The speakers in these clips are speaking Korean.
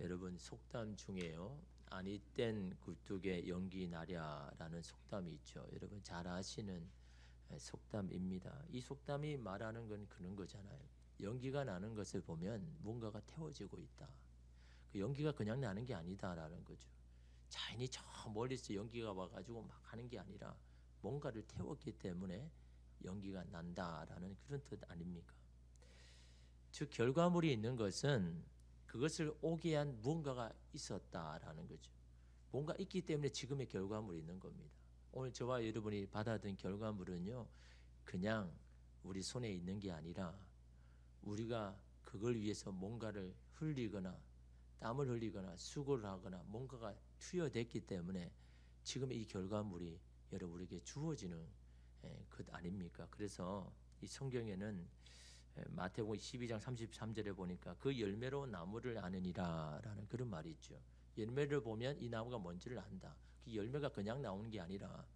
여러분 속담 중에요. 아니 땐 굴뚝에 연기 나랴라는 속담이 있죠. 여러분 잘 아시는 속담입니다. 이 속담이 말하는 건 그런 거잖아요. 연기가 나는 것을 보면 뭔가가 태워지고 있다. 그 연기가 그냥 나는 게 아니다라는 거죠. 자연히 저 멀리서 연기가 와가지고 막 하는 게 아니라 뭔가를 태웠기 때문에 연기가 난다라는 그런 뜻 아닙니까? 즉 결과물이 있는 것은 그것을 오게 한 무언가가 있었다라는 거죠. 뭔가 있기 때문에 지금의 결과물이 있는 겁니다. 오늘 저와 여러분이 받아든 결과물은요, 그냥 우리 손에 있는 게 아니라 우리가 그걸 위해서 뭔가를 흘리거나 땀을 흘리거나 수고를 하거나 뭔가가 투여됐기 때문에 지금의 이 결과물이 여러분 우리에게 주어지는 것 아닙니까? 그래서 이 성경에는 마태복음 12장 33절에 보니까 그 열매로 나무를 아느니라 라는 그런 말이 있죠. 열매를 보면 이 나무가 뭔지를 안다. 그 열매가 그냥 나오는 게 아니라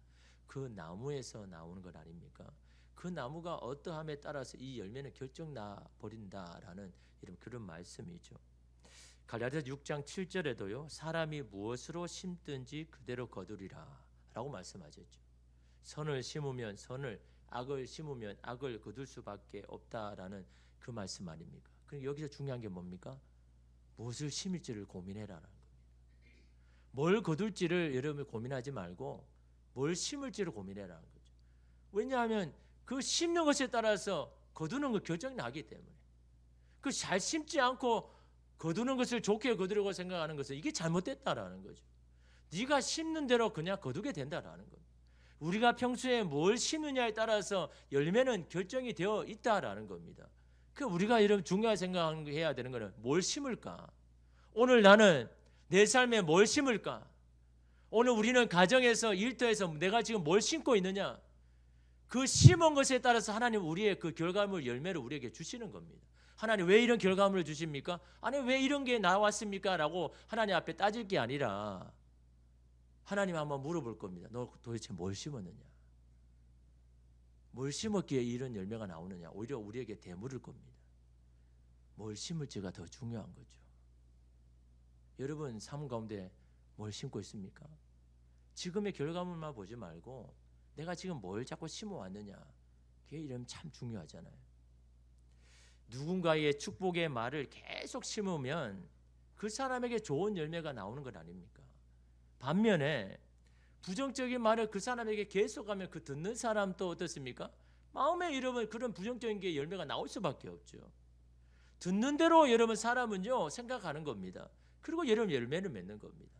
그 나무에서 나오는 것 아닙니까? 그 나무가 어떠함에 따라서 이 열매는 결정나 버린다라는 이런 그런 말씀이죠. 갈라디아서 6장 7절에도요. 사람이 무엇으로 심든지 그대로 거두리라 라고 말씀하셨죠. 선을 심으면 선을, 악을 심으면 악을 거둘 수밖에 없다라는 그 말씀 아닙니까? 그럼 여기서 중요한 게 뭡니까? 무엇을 심을지를 고민해라라는 겁니다. 뭘 거둘지를 여러분이 고민하지 말고 뭘 심을지를 고민해라는 거죠. 왜냐하면 그 심는 것에 따라서 거두는 것 결정이 나기 때문에 그 잘 심지 않고 거두는 것을 좋게 거두려고 생각하는 것은 이게 잘못됐다라는 거죠. 네가 심는 대로 그냥 거두게 된다라는 겁니다. 우리가 평소에 뭘 심느냐에 따라서 열매는 결정이 되어 있다라는 겁니다. 그 우리가 이런 중요한 생각해야 되는 것은 뭘 심을까? 오늘 나는 내 삶에 뭘 심을까? 오늘 우리는 가정에서 일터에서 내가 지금 뭘 심고 있느냐? 그 심은 것에 따라서 하나님 우리의 그 결과물 열매를 우리에게 주시는 겁니다. 하나님 왜 이런 결과물을 주십니까? 아니 왜 이런 게 나왔습니까? 라고 하나님 앞에 따질 게 아니라 하나님 한번 물어볼 겁니다. 너 도대체 뭘 심었느냐? 뭘 심었기에 이런 열매가 나오느냐? 오히려 우리에게 되물을 겁니다. 뭘 심을지가 더 중요한 거죠. 여러분 삶 가운데 뭘 심고 있습니까? 지금의 결과물만 보지 말고 내가 지금 뭘 자꾸 심어왔느냐? 그게 이러면 참 중요하잖아요. 누군가의 축복의 말을 계속 심으면 그 사람에게 좋은 열매가 나오는 것 아닙니까? 반면에 부정적인 말을 그 사람에게 계속하면 그 듣는 사람도 어떻습니까? 마음에 여러분 그런 부정적인 게 열매가 나올 수밖에 없죠. 듣는 대로 여러분 사람은요 생각하는 겁니다. 그리고 여러분 열매를 맺는 겁니다.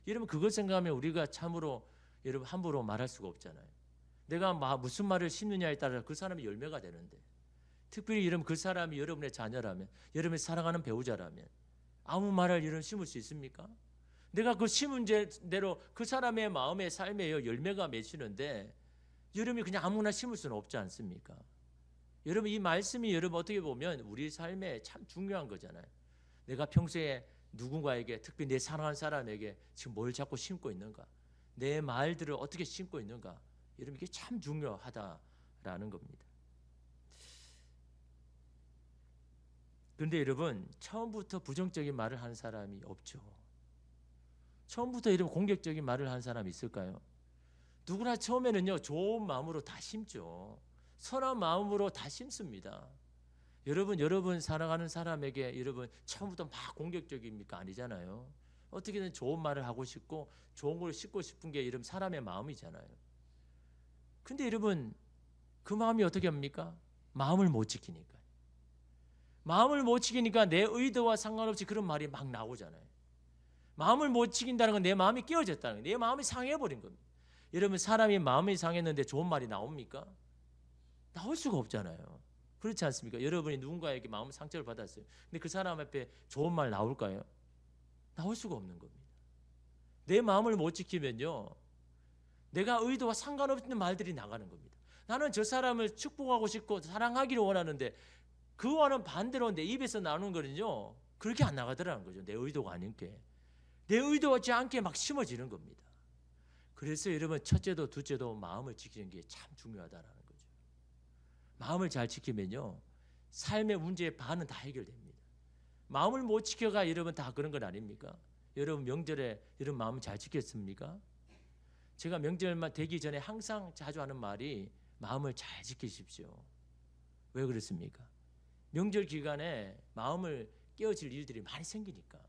여러분 그걸 생각하면 우리가 참으로 여러분 함부로 말할 수가 없잖아요. 내가 무슨 말을 심느냐에 따라 그 사람이 열매가 되는데 특별히 여러분 그 사람이 여러분의 자녀라면 여러분의 사랑하는 배우자라면 아무 말을 여러분 심을 수 있습니까? 내가 그 심은 대로 그 사람의 마음의 삶에 열매가 맺히는데 여러분이 그냥 아무나 심을 수는 없지 않습니까? 여러분 이 말씀이 여러분 어떻게 보면 우리 삶에 참 중요한 거잖아요. 내가 평소에 누군가에게 특히 내 사랑하는 사람에게 지금 뭘 자꾸 심고 있는가? 내 말들을 어떻게 심고 있는가? 여러분 이게 참 중요하다라는 겁니다. 그런데 여러분 처음부터 부정적인 말을 하는 사람이 없죠. 처음부터 이런 공격적인 말을 하는 사람이 있을까요? 누구나 처음에는요 좋은 마음으로 다 심죠. 선한 마음으로 다 심습니다. 여러분 사랑하는 사람에게 여러분 처음부터 막 공격적입니까? 아니잖아요. 어떻게든 좋은 말을 하고 싶고 좋은 걸 싣고 싶은 게 여러분 사람의 마음이잖아요. 근데 여러분 그 마음이 어떻게 합니까? 마음을 못 지키니까. 마음을 못 지키니까 내 의도와 상관없이 그런 말이 막 나오잖아요. 마음을 못 지킨다는 건 내 마음이 깨어졌다는 거예요. 내 마음이 상해버린 겁니다. 여러분 사람이 마음이 상했는데 좋은 말이 나옵니까? 나올 수가 없잖아요. 그렇지 않습니까? 여러분이 누군가에게 마음 상처를 받았어요. 근데 그 사람 앞에 좋은 말 나올까요? 나올 수가 없는 겁니다. 내 마음을 못 지키면요. 내가 의도와 상관없는 말들이 나가는 겁니다. 나는 저 사람을 축복하고 싶고 사랑하기를 원하는데 그와는 반대로 내 입에서 나오는 거는요. 그렇게 안 나가더라는 거죠. 내 의도가 아닌 게. 내 의도하지 않게 막 심어지는 겁니다. 그래서 여러분 첫째도 둘째도 마음을 지키는 게 참 중요하다라는 거죠. 마음을 잘 지키면요. 삶의 문제의 반은 다 해결됩니다. 마음을 못 지켜가 여러분 다 그런 건 아닙니까? 여러분 명절에 여러분 마음 잘 지켰습니까? 제가 명절만 되기 전에 항상 자주 하는 말이 마음을 잘 지키십시오. 왜 그렇습니까? 명절 기간에 마음을 깨어질 일들이 많이 생기니까.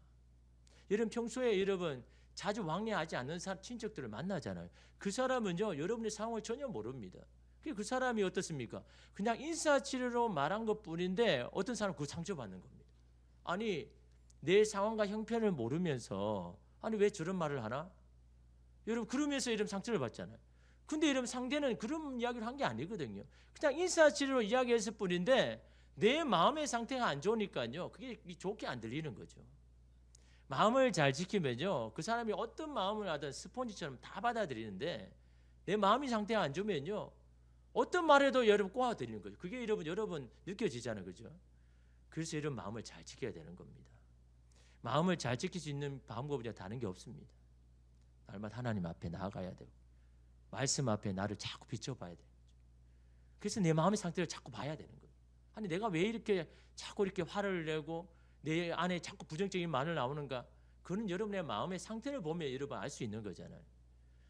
여러분 평소에 여러분 자주 왕래하지 않는 친척들을 만나잖아요. 그 사람은요 여러분의 상황을 전혀 모릅니다. 그 사람이 어떻습니까? 그냥 인사치레로 말한 것뿐인데 어떤 사람은 그 상처받는 겁니다. 아니 내 상황과 형편을 모르면서 아니 왜 저런 말을 하나? 여러분 그러면서 여러분 상처를 받잖아요. 근데 여러분 상대는 그런 이야기를 한 게 아니거든요. 그냥 인사치레로 이야기했을 뿐인데 내 마음의 상태가 안 좋으니까요 그게 좋게 안 들리는 거죠. 마음을 잘 지키면요 그 사람이 어떤 마음을 하든 스폰지처럼 다 받아들이는데 내 마음의 상태가 안 좋으면요 어떤 말에도 여러분 꼬아들리는 거죠. 그게 여러분 느껴지잖아요, 그죠? 그래서 여러분 마음을 잘 지켜야 되는 겁니다. 마음을 잘 지킬 수 있는 방법은 다른 게 없습니다. 날마다 하나님 앞에 나아가야 되고 말씀 앞에 나를 자꾸 비춰봐야 돼요. 그래서 내 마음의 상태를 자꾸 봐야 되는 거예요. 아니 내가 왜 이렇게 자꾸 이렇게 화를 내고 내 안에 자꾸 부정적인 말을 나오는가? 그건 여러분의 마음의 상태를 보면 여러분 알 수 있는 거잖아요.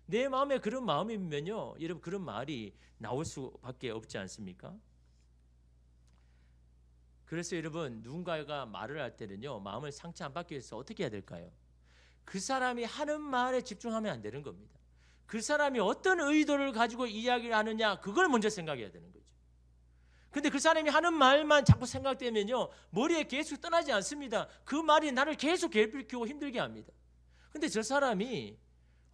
내 마음에 그런 마음이면요 여러분 그런 말이 나올 수밖에 없지 않습니까? 그래서 여러분 누군가가 말을 할 때는요 마음을 상처 안 받기 위해서 어떻게 해야 될까요? 그 사람이 하는 말에 집중하면 안 되는 겁니다. 그 사람이 어떤 의도를 가지고 이야기를 하느냐 그걸 먼저 생각해야 되는 거죠. 근데 그 사람이 하는 말만 자꾸 생각되면요 머리에 계속 떠나지 않습니다. 그 말이 나를 계속 괴롭히고 힘들게 합니다. 근데 저 사람이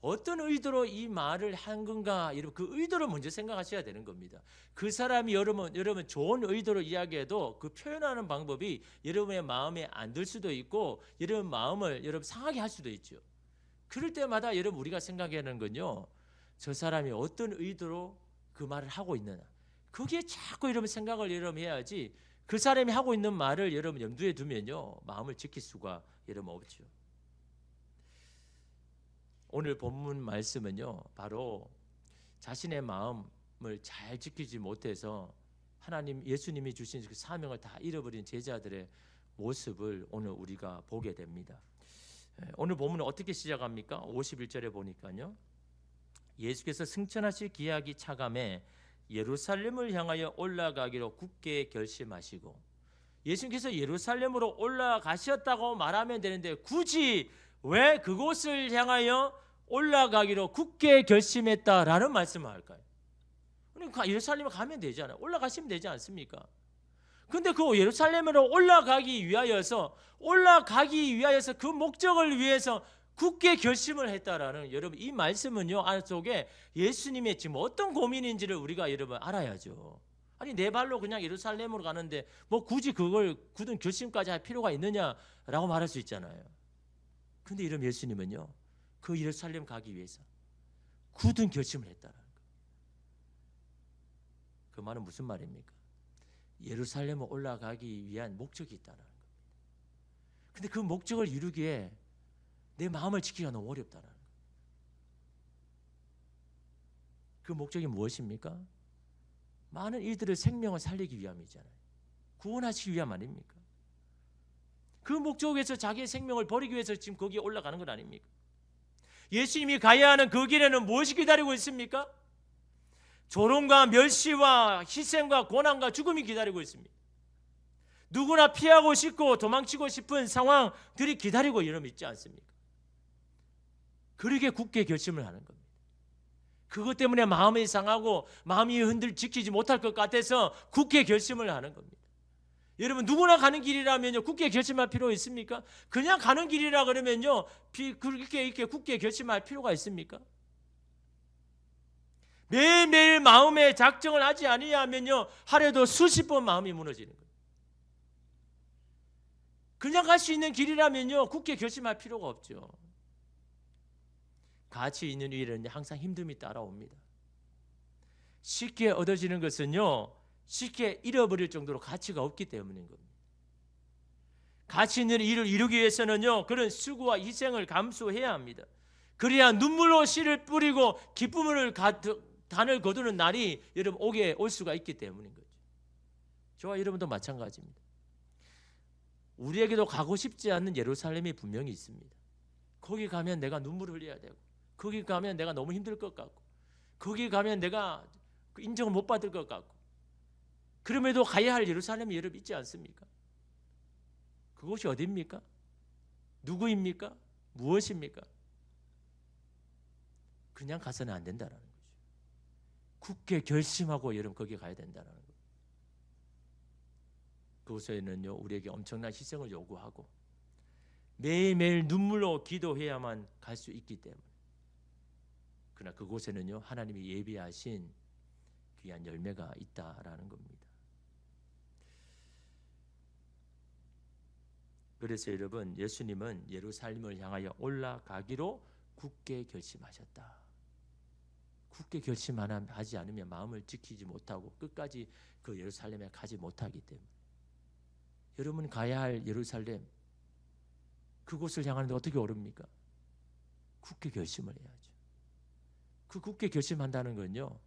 어떤 의도로 이 말을 한 건가 여러분 그 의도를 먼저 생각하셔야 되는 겁니다. 그 사람이 여러분 좋은 의도로 이야기해도 그 표현하는 방법이 여러분의 마음에 안 들 수도 있고 여러분 마음을 여러분 상하게 할 수도 있죠. 그럴 때마다 여러분 우리가 생각해야 하는 건요 저 사람이 어떤 의도로 그 말을 하고 있느냐 그게 자꾸 여러분 생각을 여러분 해야지 그 사람이 하고 있는 말을 여러분 염두에 두면요 마음을 지킬 수가 여러분 없죠. 오늘 본문 말씀은요 바로 자신의 마음을 잘 지키지 못해서 하나님 예수님이 주신 그 사명을 다 잃어버린 제자들의 모습을 오늘 우리가 보게 됩니다. 오늘 본문은 어떻게 시작합니까? 51절에 보니까요 예수께서 승천하실 기약이 차감해 예루살렘을 향하여 올라가기로 굳게 결심하시고 예수님께서 예루살렘으로 올라가셨다고 말하면 되는데 굳이 왜 그곳을 향하여 올라가기로 굳게 결심했다라는 말씀을 할까요? 그러니까 예루살렘에 가면 되잖아요. 올라가시면 되지 않습니까? 근데 그 예루살렘으로 올라가기 위하여서 그 목적을 위해서 굳게 결심을 했다라는 여러분 이 말씀은요 안속에 예수님의 지금 어떤 고민인지를 우리가 여러분 알아야죠. 아니 내 발로 그냥 예루살렘으로 가는데 뭐 굳이 그걸 굳은 결심까지 할 필요가 있느냐라고 말할 수 있잖아요. 근데 이런 예수님은요 그 예루살렘 가기 위해서 굳은 결심을 했다라는 거예요. 그 말은 무슨 말입니까? 예루살렘에 올라가기 위한 목적이 있다는 겁니다. 근데 그 목적을 이루기에 내 마음을 지키기가 너무 어렵다는 거예요. 그 목적이 무엇입니까? 많은 이들의 생명을 살리기 위함이잖아요. 구원하시기 위함 아닙니까? 그 목적에서 자기의 생명을 버리기 위해서 지금 거기에 올라가는 건 아닙니까? 예수님이 가야 하는 그 길에는 무엇이 기다리고 있습니까? 조롱과 멸시와 희생과 고난과 죽음이 기다리고 있습니다. 누구나 피하고 싶고 도망치고 싶은 상황들이 기다리고 여러분 있지 않습니까? 그러게 굳게 결심을 하는 겁니다. 그것 때문에 마음이 상하고 마음이 지키지 못할 것 같아서 굳게 결심을 하는 겁니다. 여러분 누구나 가는 길이라면요 굳게 결심할 필요 있습니까? 그냥 가는 길이라 그러면요 그렇게 이렇게 굳게 결심할 필요가 있습니까? 매일매일 마음의 작정을 하지 아니하면요 하루에도 수십 번 마음이 무너지는 거예요. 그냥 갈 수 있는 길이라면요 굳게 결심할 필요가 없죠. 가치 있는 일은 항상 힘듦이 따라옵니다. 쉽게 얻어지는 것은요 쉽게 잃어버릴 정도로 가치가 없기 때문인 겁니다. 가치 있는 일을 이루기 위해서는요 그런 수고와 희생을 감수해야 합니다. 그래야 눈물로 씨를 뿌리고 기쁨을 단을 거두는 날이 여러분 올 수가 있기 때문인 거죠. 저와 여러분도 마찬가지입니다. 우리에게도 가고 싶지 않는 예루살렘이 분명히 있습니다. 거기 가면 내가 눈물을 흘려야 되고, 거기 가면 내가 너무 힘들 것 같고, 거기 가면 내가 인정을 못 받을 것 같고, 그럼에도 가야 할 예루살렘이 여러분 있지 않습니까? 그곳이 어디입니까? 누구입니까? 무엇입니까? 그냥 가서는 안 된다는 거죠. 굳게 결심하고 여러분 거기 가야 된다는 거예요. 그곳에는요, 우리에게 엄청난 희생을 요구하고 매일매일 눈물로 기도해야만 갈 수 있기 때문에, 그러나 그곳에는요, 하나님이 예비하신 귀한 열매가 있다라는 겁니다. 그래서 여러분, 예수님은 예루살렘을 향하여 올라가기로 굳게 결심하셨다. 굳게 결심하지 않으면 마음을 지키지 못하고 끝까지 그 예루살렘에 가지 못하기 때문에, 여러분 가야 할 예루살렘, 그곳을 향하는데 어떻게 오릅니까? 굳게 결심을 해야죠. 그 굳게 결심한다는 건요,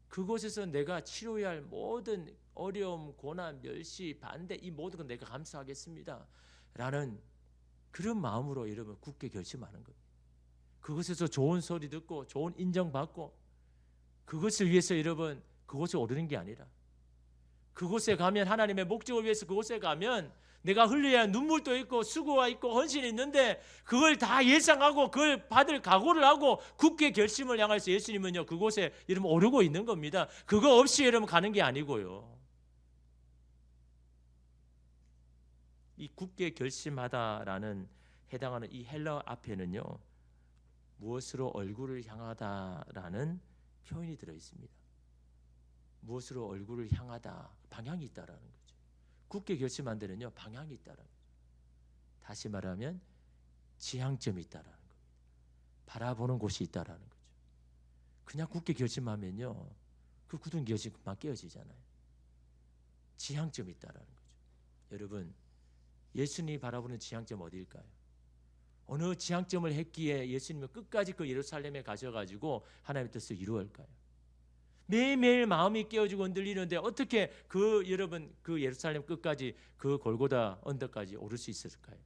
그곳에서 내가 치료해야 할 모든 어려움, 고난, 멸시, 반대, 이 모든 건 내가 감수하겠습니다 라는 그런 마음으로 여러분 굳게 결심하는 겁니다. 그곳에서 좋은 소리 듣고 좋은 인정받고 그것을 위해서 여러분 그곳에 오르는 게 아니라, 그곳에 가면 하나님의 목적을 위해서 그곳에 가면 내가 흘려야 할 눈물도 있고 수고가 있고 헌신이 있는데, 그걸 다 예상하고 그걸 받을 각오를 하고 굳게 결심을 향해서 예수님은요 그곳에 여러분 오르고 있는 겁니다. 그거 없이 여러분 가는 게 아니고요. 이 굳게 결심하다라는 해당하는 이 헬라어 앞에는요, 무엇으로 얼굴을 향하다라는 표현이 들어 있습니다. 무엇으로 얼굴을 향하다, 방향이 있다라는 거죠. 굳게 결심한 데는요, 방향이 있다라는 거죠. 다시 말하면 지향점이 있다라는 겁니다. 바라보는 곳이 있다라는 거죠. 그냥 굳게 결심하면요, 그 굳은 결심 금방 깨어지잖아요. 지향점이 있다라는 거죠. 여러분, 예수님이 바라보는 지향점 어디일까요? 어느 지향점을 했기에 예수님은 끝까지 그 예루살렘에 가셔가지고 하나님의 뜻을 이루었을까요? 매일매일 마음이 깨어지고 흔들리는데 어떻게 그 여러분 그 예루살렘 끝까지 그 골고다 언덕까지 오를 수 있었을까요?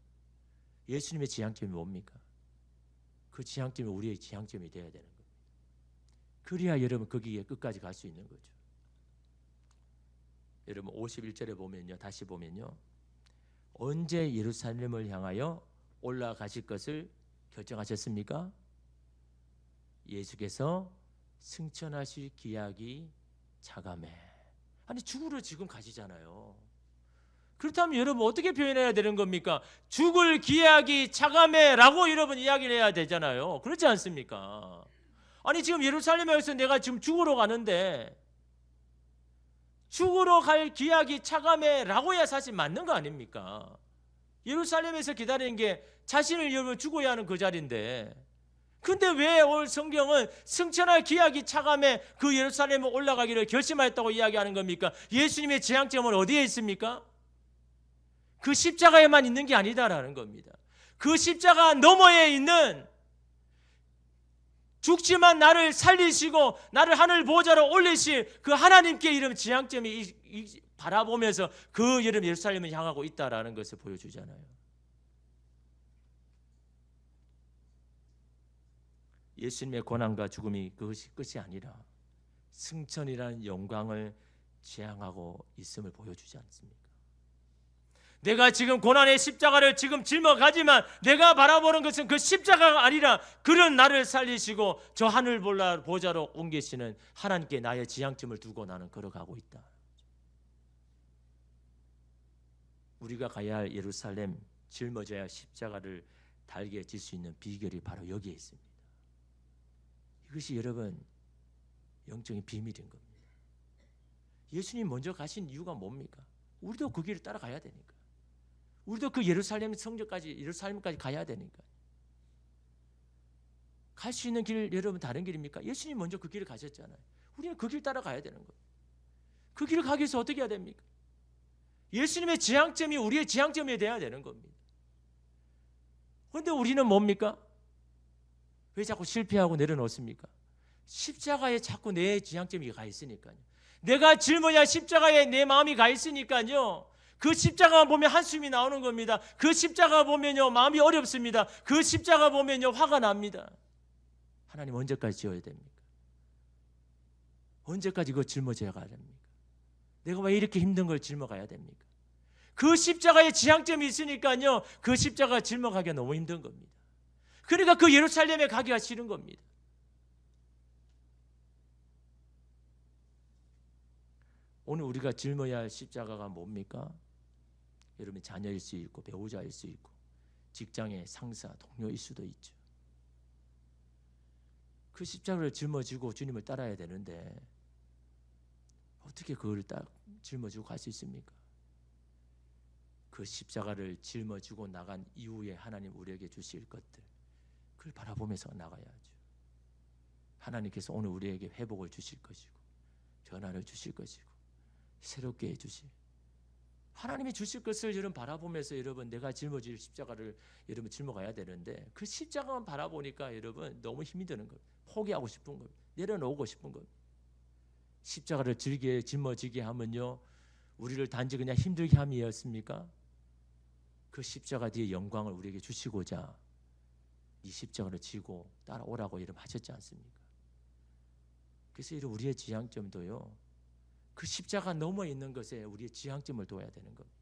예수님의 지향점이 뭡니까? 그 지향점이 우리의 지향점이 되어야 되는 겁니다. 그래야 여러분 거기에 끝까지 갈 수 있는 거죠. 여러분 51절에 보면요, 다시 보면요, 언제 예루살렘을 향하여 올라가실 것을 결정하셨습니까? 예수께서 승천하실 기약이 차감해. 아니 죽으러 지금 가시잖아요. 그렇다면 여러분 어떻게 표현해야 되는 겁니까? 죽을 기약이 차감해라고 여러분 이야기를 해야 되잖아요. 그렇지 않습니까? 아니 지금 예루살렘에서 내가 지금 죽으러 가는데 죽으러 갈 기약이 차감해라고 해야 사실 맞는 거 아닙니까? 예루살렘에서 기다리는 게 자신을 여러분 죽어야 하는 그 자리인데, 근데 왜 오늘 성경은 승천할 기약이 차감해 그 예루살렘에 올라가기를 결심하였다고 이야기하는 겁니까? 예수님의 지향점은 어디에 있습니까? 그 십자가에만 있는 게 아니다라는 겁니다. 그 십자가 너머에 있는, 죽지만 나를 살리시고 나를 하늘 보좌로 올리실 그 하나님께 이름 지향점이 바라보면서 그 여름 예루살렘을 향하고 있다라는 것을 보여주잖아요. 예수님의 고난과 죽음이 그것이 끝이 아니라 승천이라는 영광을 지향하고 있음을 보여주지 않습니까? 내가 지금 고난의 십자가를 지금 짊어가지만 내가 바라보는 것은 그 십자가가 아니라 그런 나를 살리시고 저 하늘 보좌로 옮기시는 하나님께 나의 지향점을 두고 나는 걸어가고 있다. 우리가 가야 할 예루살렘, 짊어져야 할 십자가를 달게 질 수 있는 비결이 바로 여기에 있습니다. 이것이 여러분 영적인 비밀인 겁니다. 예수님 먼저 가신 이유가 뭡니까? 우리도 그 길을 따라가야 되니까. 우리도 그 예루살렘 성전까지, 예루살렘까지 가야 되니까. 갈 수 있는 길 여러분 다른 길입니까? 예수님 먼저 그 길을 가셨잖아요. 우리는 그 길 따라가야 되는 거예요. 그 길을 가기 위해서 어떻게 해야 됩니까? 예수님의 지향점이 우리의 지향점이 돼야 되는 겁니다. 그런데 우리는 뭡니까? 왜 자꾸 실패하고 내려놓습니까? 십자가에 자꾸 내 지향점이 가 있으니까요. 내가 짊어야 십자가에 내 마음이 가 있으니까요. 그 십자가 보면 한숨이 나오는 겁니다. 그 십자가 보면요 마음이 어렵습니다. 그 십자가 보면요 화가 납니다. 하나님 언제까지 지어야 됩니까? 언제까지 이거 짊어져야 됩니까? 내가 왜 이렇게 힘든 걸 짊어가야 됩니까? 그 십자가에 지향점이 있으니까요 그 십자가 짊어가기가 너무 힘든 겁니다. 그러니까 그 예루살렘에 가기가 싫은 겁니다. 오늘 우리가 짊어야 할 십자가가 뭡니까? 여러분 자녀일 수 있고 배우자일 수 있고 직장의 상사, 동료일 수도 있죠. 그 십자가를 짊어지고 주님을 따라야 되는데 어떻게 그걸 짊어지고 갈 수 있습니까? 그 십자가를 짊어지고 나간 이후에 하나님 우리에게 주실 것들 그걸 바라보면서 나가야죠. 하나님께서 오늘 우리에게 회복을 주실 것이고 변화를 주실 것이고 새롭게 해주실 하나님이 주실 것을 여러분 바라보면서 여러분 내가 짊어질 십자가를 여러분 짊어가야 되는데 그 십자가만 바라보니까 여러분 너무 힘이 드는 거예요. 포기하고 싶은 거예요. 내려놓고 싶은 거예요. 십자가를 짊어지게 하면요 우리를 단지 그냥 힘들게 함이었습니까? 그 십자가 뒤에 영광을 우리에게 주시고자 이 십자가를 지고 따라오라고 이름 하셨지 않습니까? 그래서 이런 우리의 지향점도요 그 십자가 넘어 있는 것에 우리의 지향점을 둬야 되는 겁니다.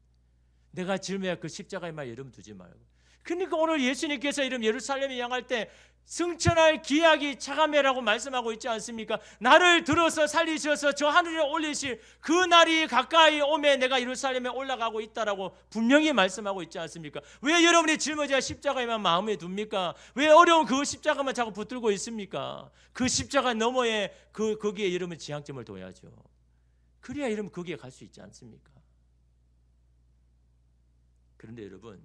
내가 짊어야 그 십자가에만 이름 두지 말고. 그러니까 오늘 예수님께서 이름 예루살렘에 향할 때 승천할 기약이 차감해라고 말씀하고 있지 않습니까? 나를 들어서 살리셔서 저 하늘에 올리실 그 날이 가까이 오매 내가 예루살렘에 올라가고 있다라고 분명히 말씀하고 있지 않습니까? 왜 여러분이 짊어져야 십자가에만 마음에 둡니까? 왜 어려운 그 십자가만 자꾸 붙들고 있습니까? 그 십자가 너머에 거기에 여러분 지향점을 둬야죠. 그래야 여러분 거기에 갈 수 있지 않습니까? 그런데 여러분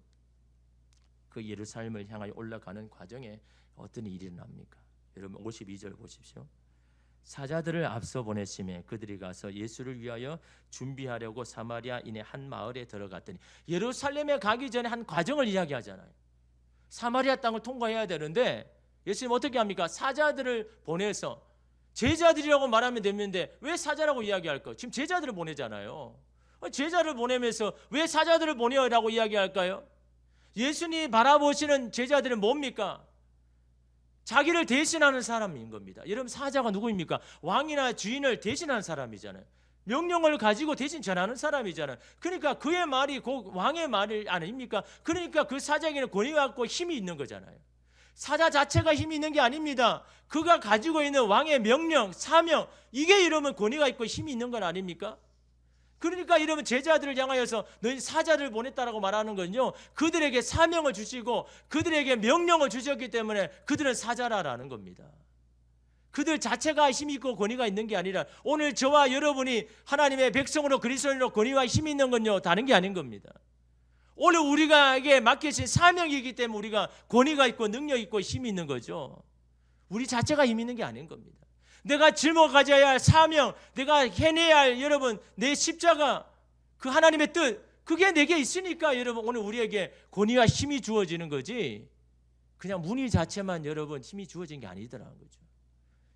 그 예루살렘을 향하여 올라가는 과정에 어떤 일이 일어납니까? 여러분 52절 보십시오. 사자들을 앞서 보내심에 그들이 가서 예수를 위하여 준비하려고 사마리아인의 한 마을에 들어갔더니 예루살렘에 가기 전에 한 과정을 이야기하잖아요. 사마리아 땅을 통과해야 되는데 예수님 어떻게 합니까? 사자들을 보내서 제자들이라고 말하면 되는데 왜 사자라고 이야기할까요? 지금 제자들을 보내잖아요. 제자를 보내면서 왜 사자들을 보내라고 이야기할까요? 예수님이 바라보시는 제자들은 뭡니까? 자기를 대신하는 사람인 겁니다. 여러분 사자가 누구입니까? 왕이나 주인을 대신하는 사람이잖아요. 명령을 가지고 대신 전하는 사람이잖아요. 그러니까 그의 말이 곧 왕의 말 아닙니까? 그러니까 그 사자에게는 권위가 있고 힘이 있는 거잖아요. 사자 자체가 힘이 있는 게 아닙니다. 그가 가지고 있는 왕의 명령, 사명 이게 이러면 권위가 있고 힘이 있는 건 아닙니까? 그러니까 이러면 제자들을 향하여서 너희 사자를 보냈다라고 말하는 건요 그들에게 사명을 주시고 그들에게 명령을 주셨기 때문에 그들은 사자라는 겁니다. 그들 자체가 힘이 있고 권위가 있는 게 아니라 오늘 저와 여러분이 하나님의 백성으로 그리스도인으로 권위와 힘이 있는 건요 다른 게 아닌 겁니다. 오늘 우리가에게 맡겨진 사명이기 때문에 우리가 권위가 있고 능력 있고 힘이 있는 거죠. 우리 자체가 힘이 있는 게 아닌 겁니다. 내가 짊어가져야 할 사명, 내가 해내야 할 여러분 내 십자가 그 하나님의 뜻 그게 내게 있으니까 여러분 오늘 우리에게 권위와 힘이 주어지는 거지 그냥 문의 자체만 여러분 힘이 주어진 게 아니더라는 거죠.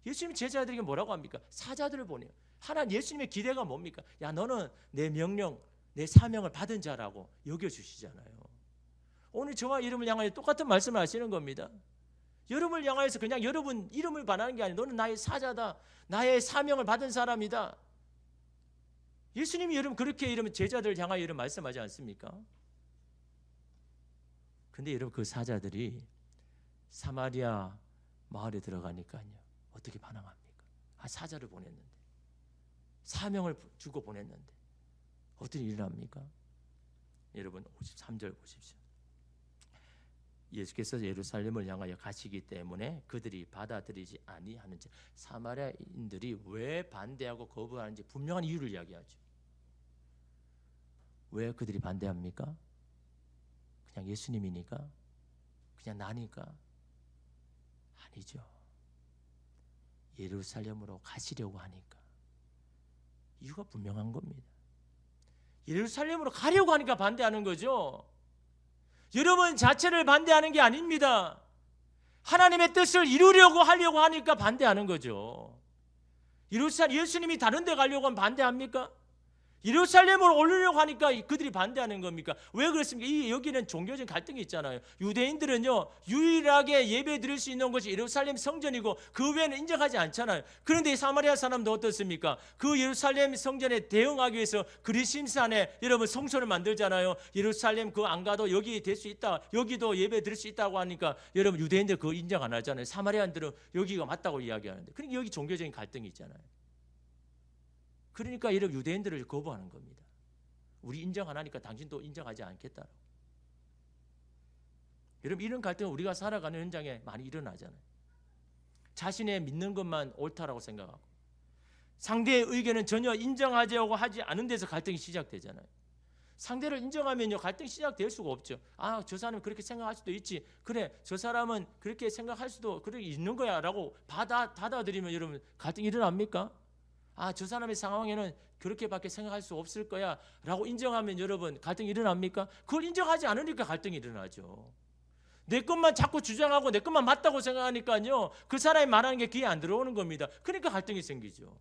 예수님 제자들에게 뭐라고 합니까? 사자들을 보내요. 하나님 예수님의 기대가 뭡니까? 야 너는 내 명령 내 사명을 받은 자라고 여겨주시잖아요. 오늘 저와 이름을 향하여 똑같은 말씀을 하시는 겁니다. 여러분을 향하여서 그냥 여러분 이름을 바라는 게 아니라 너는 나의 사자다. 나의 사명을 받은 사람이다. 예수님이 여러분 그렇게 이러면 제자들을 향하여 이런 말씀하지 않습니까? 근데 여러분 그 사자들이 사마리아 마을에 들어가니까요. 어떻게 반응합니까? 사자를 보냈는데 사명을 주고 보냈는데 어떤 일이 일어납니까? 여러분 53절 보십시오. 예수께서 예루살렘을 향하여 가시기 때문에 그들이 받아들이지 아니하는지 사마리아인들이 왜 반대하고 거부하는지 분명한 이유를 이야기하죠. 왜 그들이 반대합니까? 그냥 예수님이니까? 그냥 나니까? 아니죠. 예루살렘으로 가시려고 하니까. 이유가 분명한 겁니다. 예루살렘으로 가려고 하니까 반대하는 거죠. 여러분 자체를 반대하는 게 아닙니다. 하나님의 뜻을 이루려고 하려고 하니까 반대하는 거죠. 예수님이 다른 데 가려고 하면 반대합니까? 예루살렘으로 올리려고 하니까 그들이 반대하는 겁니까? 왜 그렇습니까? 여기는 종교적인 갈등이 있잖아요. 유대인들은요, 유일하게 예배 드릴 수 있는 곳이 예루살렘 성전이고 그 외에는 인정하지 않잖아요. 그런데 사마리아 사람도 어떻습니까? 그 예루살렘 성전에 대응하기 위해서 그리심산에 여러분 성소를 만들잖아요. 예루살렘 그 안 가도 여기 될 수 있다, 여기도 예배 드릴 수 있다고 하니까 여러분 유대인들 그거 인정 안 하잖아요. 사마리아인들은 여기가 맞다고 이야기하는데, 그러니까 여기 종교적인 갈등이 있잖아요. 그러니까 이런 유대인들을 거부하는 겁니다. 우리 인정 안 하니까 당신도 인정하지 않겠다. 여러분, 이런 갈등은 우리가 살아가는 현장에 많이 일어나잖아요. 자신의 믿는 것만 옳다라고 생각하고 상대의 의견은 전혀 인정하려고 하지 않은 데서 갈등이 시작되잖아요. 상대를 인정하면요, 갈등이 시작될 수가 없죠. 아, 저 사람은 그렇게 생각할 수도 있지. 그래, 저 사람은 그렇게 생각할 수도 그렇게 있는 거야 라고 받아들이면 여러분 갈등이 일어납니까? 아, 저 사람의 상황에는 그렇게밖에 생각할 수 없을 거야 라고 인정하면 여러분 갈등이 일어납니까? 그걸 인정하지 않으니까 갈등이 일어나죠. 내 것만 자꾸 주장하고 내 것만 맞다고 생각하니까요, 그 사람이 말하는 게 귀에 안 들어오는 겁니다. 그러니까 갈등이 생기죠.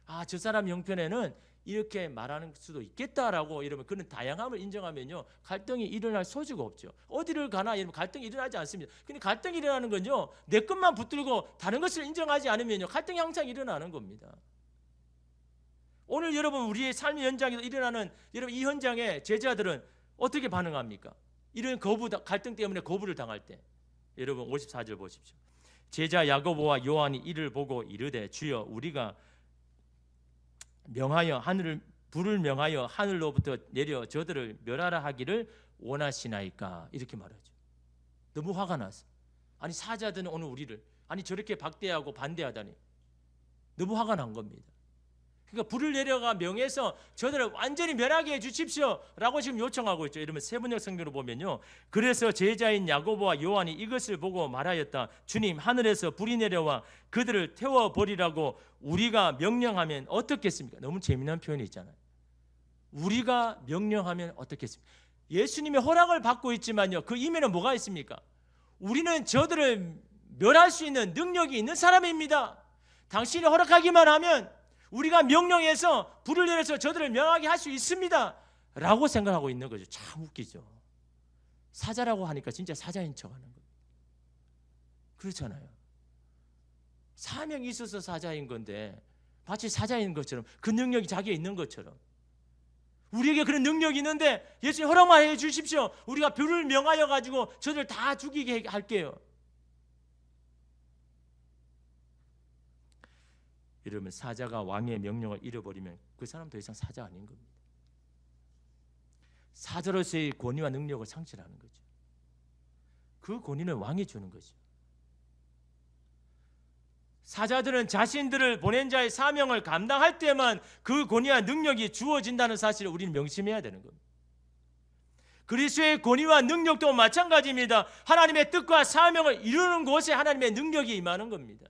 아, 저 사람 형편에는 이렇게 말하는 수도 있겠다라고 이러면 그런 다양함을 인정하면요, 갈등이 일어날 소지가 없죠. 어디를 가나 이러면 갈등이 일어나지 않습니다. 근데 갈등이 일어나는 건요, 내 것만 붙들고 다른 것을 인정하지 않으면요, 갈등이 항상 일어나는 겁니다. 오늘 여러분 우리의 삶의 현장에서 일어나는 여러분 이 현장에 제자들은 어떻게 반응합니까? 이런 갈등 때문에 거부를 당할 때 여러분 54절 보십시오. 제자 야고보와 요한이 이를 보고 이르되 주여 우리가 불을 명하여 하늘로부터 내려 저들을 멸하라 하기를 원하시나이까, 이렇게 말하죠. 너무 화가 나서, 아니 사자들은 오늘 우리를 저렇게 박대하고 반대하다니 너무 화가 난 겁니다. 그러니까 불을 내려가 명해서 저들을 완전히 멸하게 해주십시오 라고 지금 요청하고 있죠. 이러면 세번역 성경으로 보면요, 그래서 제자인 야고보와 요한이 이것을 보고 말하였다. 주님, 하늘에서 불이 내려와 그들을 태워버리라고 우리가 명령하면 어떻겠습니까? 너무 재미난 표현이 있잖아요. 우리가 명령하면 어떻겠습니까? 예수님의 허락을 받고 있지만요, 그 이면에 뭐가 있습니까? 우리는 저들을 멸할 수 있는 능력이 있는 사람입니다. 당신이 허락하기만 하면 우리가 명령해서 불을 내려서 저들을 명하게 할 수 있습니다 라고 생각하고 있는 거죠. 참 웃기죠. 사자라고 하니까 진짜 사자인 척하는 거예요. 그렇잖아요. 사명이 있어서 사자인 건데 마치 사자인 것처럼, 그 능력이 자기에 있는 것처럼, 우리에게 그런 능력이 있는데 예수님 허락만 해 주십시오, 우리가 불을 명하여 가지고 저들 다 죽이게 할게요. 이러면 사자가 왕의 명령을 잃어버리면 그 사람 더 이상 사자 아닌 겁니다. 사자로서의 권위와 능력을 상실하는 거죠. 그 권위는 왕이 주는 거죠. 사자들은 자신들을 보낸 자의 사명을 감당할 때만 그 권위와 능력이 주어진다는 사실을 우리는 명심해야 되는 겁니다. 그리스도의 권위와 능력도 마찬가지입니다. 하나님의 뜻과 사명을 이루는 곳에 하나님의 능력이 임하는 겁니다.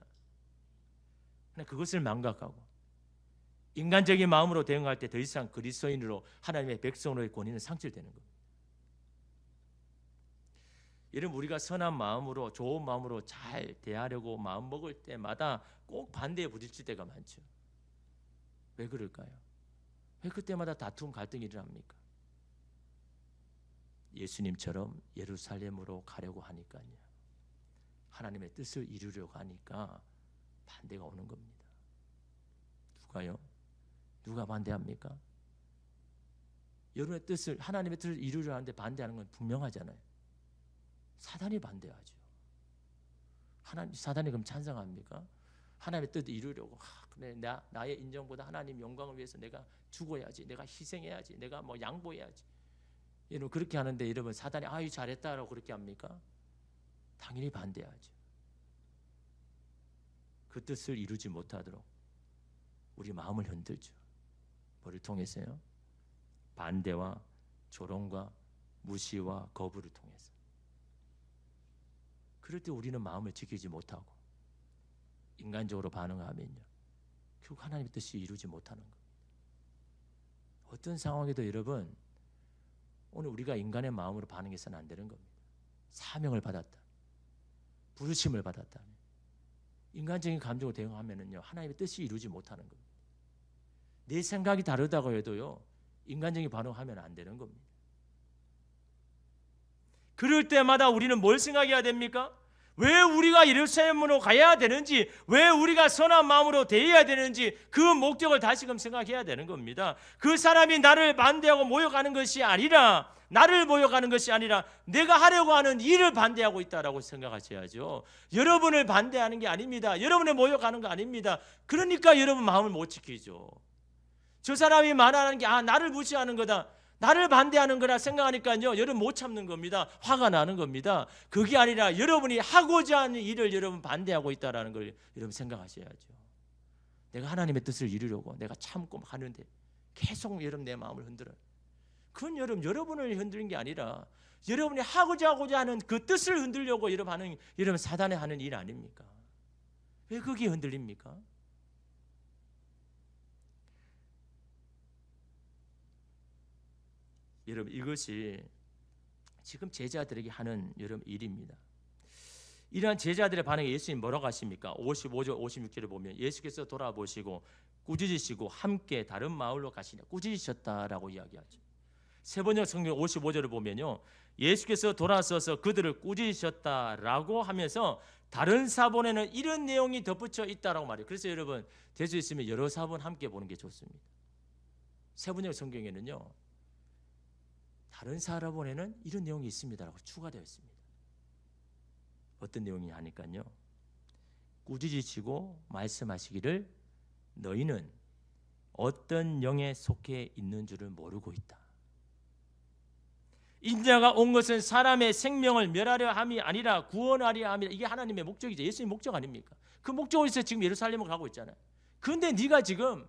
그것을 망각하고 인간적인 마음으로 대응할 때 더 이상 그리스도인으로 하나님의 백성으로의 권위는 상실되는 겁니다. 여러분, 우리가 선한 마음으로 좋은 마음으로 잘 대하려고 마음 먹을 때마다 꼭 반대에 부딪힐 때가 많죠. 왜 그럴까요? 왜 그때마다 다툼 갈등이 일어납니까? 예수님처럼 예루살렘으로 가려고 하니까요, 하나님의 뜻을 이루려고 하니까 반대가 오는 겁니다. 누가요? 누가 반대합니까? 여러분의 뜻을, 하나님의 뜻을 이루려 하는데 반대하는 건 분명하잖아요. 사단이 반대하죠. 사단이 그럼 찬성합니까? 하나님의 뜻을 이루려고, 그래, 나의 인정보다 하나님 영광을 위해서 내가 죽어야지, 내가 희생해야지, 내가 뭐 양보해야지, 여러분 그렇게 하는데 여러분 사단이 아유 잘했다라고 그렇게 합니까? 당연히 반대하죠. 그 뜻을 이루지 못하도록 우리 마음을 흔들죠. 뭐를 통해서요? 반대와 조롱과 무시와 거부를 통해서. 그럴 때 우리는 마음을 지키지 못하고 인간적으로 반응하면요, 결국 하나님의 뜻이 이루지 못하는 겁니다. 어떤 상황에도 여러분, 오늘 우리가 인간의 마음으로 반응해서는 안 되는 겁니다. 사명을 받았다, 부르심을 받았다, 인간적인 감정으로 대응하면은요, 하나님의 뜻이 이루지 못하는 겁니다. 내 생각이 다르다고 해도요, 인간적인 반응하면 안 되는 겁니다. 그럴 때마다 우리는 뭘 생각해야 됩니까? 왜 우리가 예루살렘으로 가야 되는지, 왜 우리가 선한 마음으로 대해야 되는지 그 목적을 다시금 생각해야 되는 겁니다. 그 사람이 나를 반대하고 모욕하는 것이 아니라, 나를 모욕하는 것이 아니라 내가 하려고 하는 일을 반대하고 있다라고 생각하셔야죠. 여러분을 반대하는 게 아닙니다. 여러분을 모욕하는 거 아닙니다. 그러니까 여러분 마음을 못 지키죠. 저 사람이 말하는 게 나를 무시하는 거다, 나를 반대하는 거라 생각하니까요, 여러분 못 참는 겁니다. 화가 나는 겁니다. 그게 아니라 여러분이 하고자 하는 일을 여러분 반대하고 있다는 걸 여러분 생각하셔야죠. 내가 하나님의 뜻을 이루려고 내가 참고 하는데 계속 여러분 내 마음을 흔들어요. 그건 여러분을 흔드는 게 아니라 여러분이 하고자 하는 그 뜻을 흔들려고 여러분 사단이 하는 일 아닙니까? 왜 그게 흔들립니까? 여러분, 이것이 지금 제자들에게 하는 여러분 일입니다. 이러한 제자들의 반응에 예수님 뭐라고 하십니까? 55절 56절에 보면 예수께서 돌아보시고 꾸짖으시고 함께 다른 마을로 가시냐, 꾸짖으셨다라고 이야기하죠. 세번역 성경 55절을 보면요, 예수께서 돌아서서 그들을 꾸짖으셨다라고 하면서 다른 사본에는 이런 내용이 덧붙여 있다라고 말해요. 그래서 여러분, 될 수 있으면 여러 사본 함께 보는 게 좋습니다. 세번역 성경에는요, 다른 사본에는 이런 내용이 있습니다라고 추가되어 있습니다. 어떤 내용이 하니까요, 꾸짖으시고 말씀하시기를 너희는 어떤 영에 속해 있는 줄을 모르고 있다. 인자가 온 것은 사람의 생명을 멸하려 함이 아니라 구원하려 함이라. 이게 하나님의 목적이죠. 예수님 목적 아닙니까? 그 목적으로 해서 지금 예루살렘을 가고 있잖아요. 그런데 네가 지금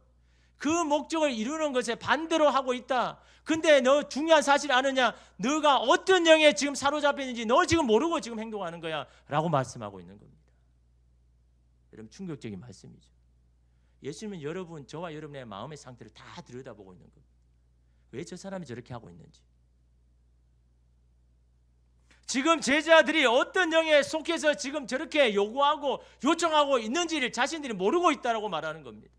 그 목적을 이루는 것에 반대로 하고 있다. 근데 너 중요한 사실 아느냐? 너가 어떤 영에 지금 사로잡혔는지 너 지금 모르고 지금 행동하는 거야 라고 말씀하고 있는 겁니다. 여러분, 충격적인 말씀이죠. 예수님은 저와 여러분의 마음의 상태를 다 들여다보고 있는 겁니다. 왜 저 사람이 저렇게 하고 있는지, 지금 제자들이 어떤 영에 속해서 지금 저렇게 요구하고 요청하고 있는지를 자신들이 모르고 있다고 말하는 겁니다.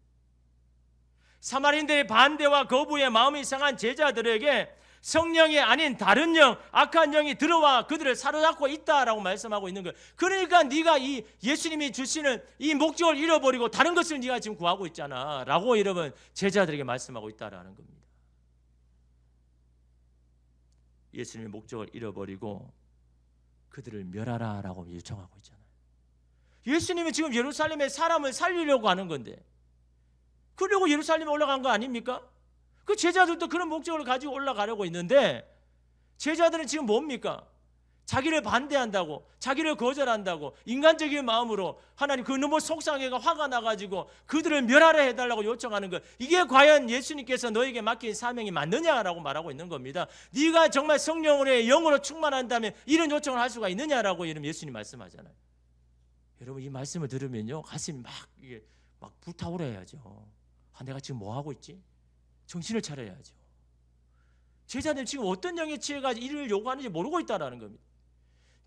사마리아인들의 반대와 거부에 마음이 상한 제자들에게 성령이 아닌 다른 영, 악한 영이 들어와 그들을 사로잡고 있다라고 말씀하고 있는 거예요. 그러니까 네가 이 예수님이 주시는 이 목적을 잃어버리고 다른 것을 네가 지금 구하고 있잖아 라고 여러분 제자들에게 말씀하고 있다라는 겁니다. 예수님의 목적을 잃어버리고 그들을 멸하라 라고 요청하고 있잖아요. 예수님이 지금 예루살렘에 사람을 살리려고 하는 건데, 그러려고 예루살렘에 올라간 거 아닙니까? 그 제자들도 그런 목적을 가지고 올라가려고 있는데, 제자들은 지금 뭡니까? 자기를 반대한다고, 자기를 거절한다고 인간적인 마음으로 하나님 그 너무 속상해가 화가 나가지고 그들을 멸하려 해달라고 요청하는 것, 이게 과연 예수님께서 너에게 맡긴 사명이 맞느냐라고 말하고 있는 겁니다. 네가 정말 성령으로의 영으로 충만한다면 이런 요청을 할 수가 있느냐라고 이런 예수님 말씀하잖아요. 여러분, 이 말씀을 들으면요, 가슴이 막 불타오르야죠. 내가 지금 뭐 하고 있지? 정신을 차려야죠. 제자들 지금 어떤 영에 취해가지고 이를 요구하는지 모르고 있다라는 겁니다.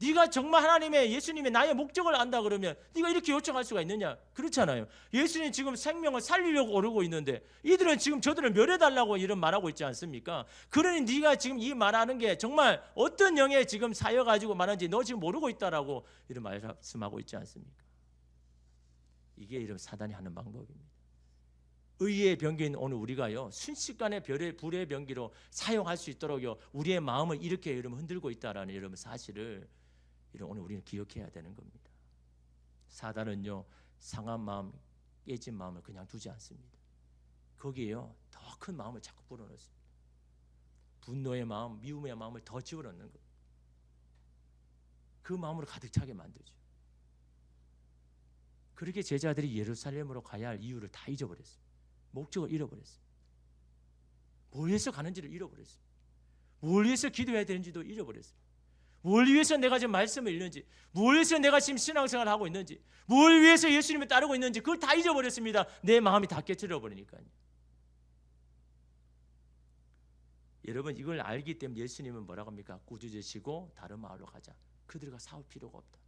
네가 정말 하나님의 예수님의 나의 목적을 안다 그러면 네가 이렇게 요청할 수가 있느냐? 그렇잖아요. 예수님 지금 생명을 살리려고 오르고 있는데 이들은 지금 저들을 멸해달라고 이런 말하고 있지 않습니까? 그러니 네가 지금 이 말하는 게 정말 어떤 영에 지금 사여가지고 말하는지 너 지금 모르고 있다라고 이런 말씀하고 있지 않습니까? 이게 이런 사단이 하는 방법입니다. 의의 병기인 오늘 우리가요, 순식간에 불의 병기로 사용할 수 있도록요, 우리의 마음을 이렇게 여러분 흔들고 있다라는 여러분 사실을 오늘 우리는 기억해야 되는 겁니다. 사단은요, 상한 마음, 깨진 마음을 그냥 두지 않습니다. 거기에요, 더 큰 마음을 자꾸 불어넣습니다. 분노의 마음, 미움의 마음을 더 집어넣는 겁니다. 그 마음으로 가득 차게 만들죠. 그렇게 제자들이 예루살렘으로 가야 할 이유를 다 잊어버렸습니다. 목적을 잃어버렸습니다. 뭘 위해서 가는지를 잃어버렸습니다. 뭘 위해서 기도해야 되는지도 잃어버렸습니다. 뭘 위해서 내가 지금 말씀을 읽는지, 뭘 위해서 내가 지금 신앙생활을 하고 있는지, 뭘 위해서 예수님을 따르고 있는지 그걸 다 잊어버렸습니다. 내 마음이 다 깨트려 버리니까요. 여러분, 이걸 알기 때문에 예수님은 뭐라고 합니까? 꾸짖으시고 다른 마을로 가자. 그들과 싸울 필요가 없다.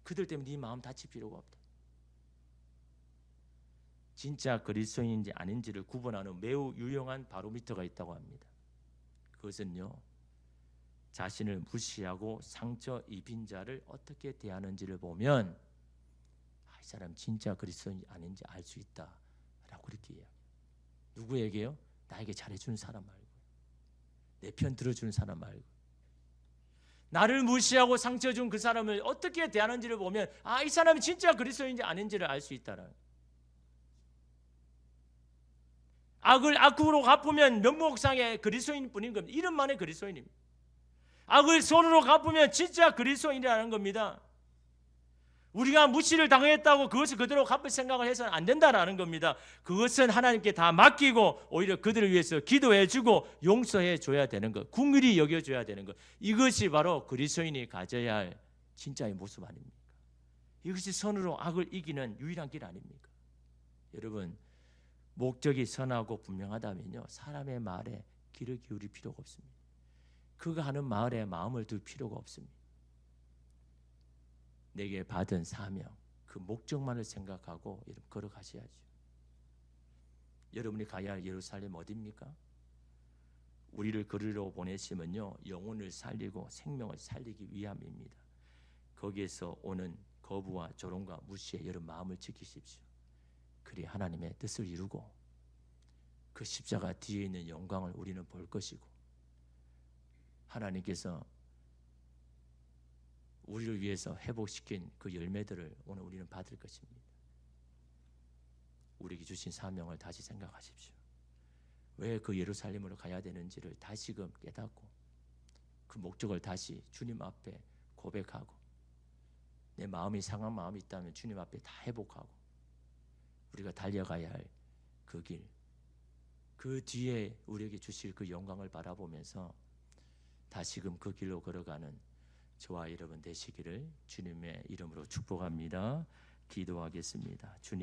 그들 때문에 네 마음 다칠 필요가 없다. 진짜 그리스도인인지 아닌지를 구분하는 매우 유용한 바로미터가 있다고 합니다. 그것은요, 자신을 무시하고 상처 입힌 자를 어떻게 대하는지를 보면 이 사람 진짜 그리스도인지 아닌지 알 수 있다라고 그렇게 이야기해요. 누구에게요? 나에게 잘해주는 사람 말고, 내 편 들어주는 사람 말고, 나를 무시하고 상처 준 그 사람을 어떻게 대하는지를 보면 이 사람이 진짜 그리스도인지 아닌지를 알 수 있다라는. 악을 악으로 갚으면 면목상의 그리스도인 뿐인 겁니다. 이름만의 그리스도인입니다. 악을 손으로 갚으면 진짜 그리스도인이라는 겁니다. 우리가 무시를 당했다고 그것을 그대로 갚을 생각을 해서는 안 된다라는 겁니다. 그것은 하나님께 다 맡기고 오히려 그들을 위해서 기도해주고 용서해줘야 되는 것, 긍휼히 여겨줘야 되는 것, 이것이 바로 그리스도인이 가져야 할 진짜의 모습 아닙니까? 이것이 선으로 악을 이기는 유일한 길 아닙니까? 여러분, 목적이 선하고 분명하다면요, 사람의 말에 귀를 기울일 필요가 없습니다. 그가 하는 말에 마음을 둘 필요가 없습니다. 내게 받은 사명, 그 목적만을 생각하고 여러분 걸어가셔야죠. 여러분이 가야 할 예루살렘 어디입니까? 우리를 그리로 보내시면요, 영혼을 살리고 생명을 살리기 위함입니다. 거기에서 오는 거부와 조롱과 무시에 여러분 마음을 지키십시오. 그리 하나님의 뜻을 이루고 그 십자가 뒤에 있는 영광을 우리는 볼 것이고, 하나님께서 우리를 위해서 회복시킨 그 열매들을 오늘 우리는 받을 것입니다. 우리에게 주신 사명을 다시 생각하십시오. 왜 그 예루살렘으로 가야 되는지를 다시금 깨닫고 그 목적을 다시 주님 앞에 고백하고, 내 마음이 상한 마음이 있다면 주님 앞에 다 회복하고, 우리가 달려가야 할 그 길, 그 뒤에 우리에게 주실 그 영광을 바라보면서 다시금 그 길로 걸어가는 저와 여러분 되시기를 주님의 이름으로 축복합니다. 기도하겠습니다. 주님,